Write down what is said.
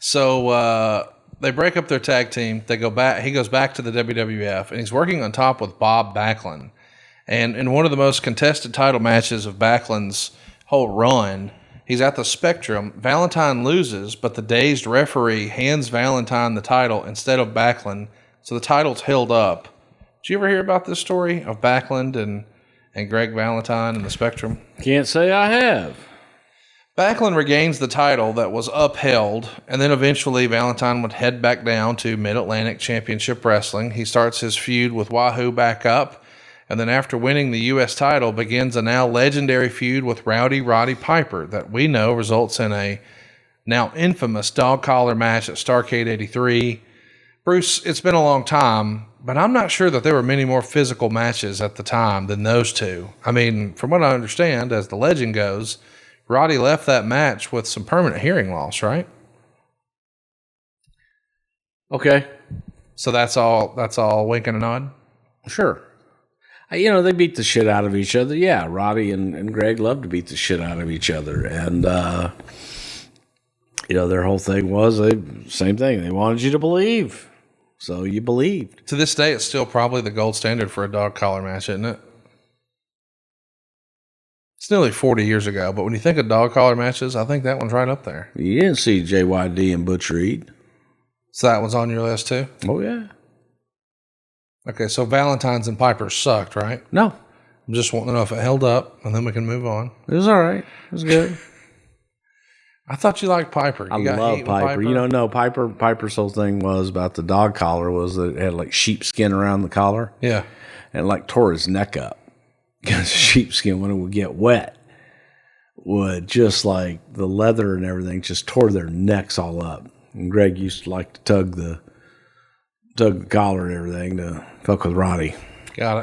So they break up their tag team. They go back. He goes back to the WWF, and he's working on top with Bob Backlund. And in one of the most contested title matches of Backlund's whole run, he's at the Spectrum. Valentine loses, but the dazed referee hands Valentine the title instead of Backlund, so the title's held up. Did you ever hear about this story of Backlund and Greg Valentine and the Spectrum? Can't say I have. Backlund regains the title that was upheld, and then eventually Valentine would head back down to Mid-Atlantic Championship Wrestling. He starts his feud with Wahoo back up, and then after winning the U.S. title, begins a now legendary feud with Roddy Piper that we know results in a now infamous dog collar match at Starrcade 83. Bruce, it's been a long time, but I'm not sure that there were many more physical matches at the time than those two. I mean, from what I understand, as the legend goes, Roddy left that match with some permanent hearing loss, right? Okay. So that's all wink and a nod? Sure. They beat the shit out of each other. Yeah, Roddy and Greg love to beat the shit out of each other. And, their whole thing was same thing. They wanted you to believe. So you believed. To this day, it's still probably the gold standard for a dog collar match, isn't it? It's nearly 40 years ago, but when you think of dog collar matches, I think that one's right up there. You didn't see JYD and Butch Reed. So that one's on your list too? Oh, yeah. Okay, so Valentine's and Piper sucked, right? No. I'm just wanting to know if it held up, and then we can move on. It was all right. It was good. I thought you liked Piper. I love Piper. No, Piper's whole thing was about the dog collar was that it had like sheepskin around the collar. Yeah. And like tore his neck up. Because sheepskin, when it would get wet, would just like the leather and everything just tore their necks all up. And Greg used to like to tug the collar and everything to fuck with Roddy. Got it.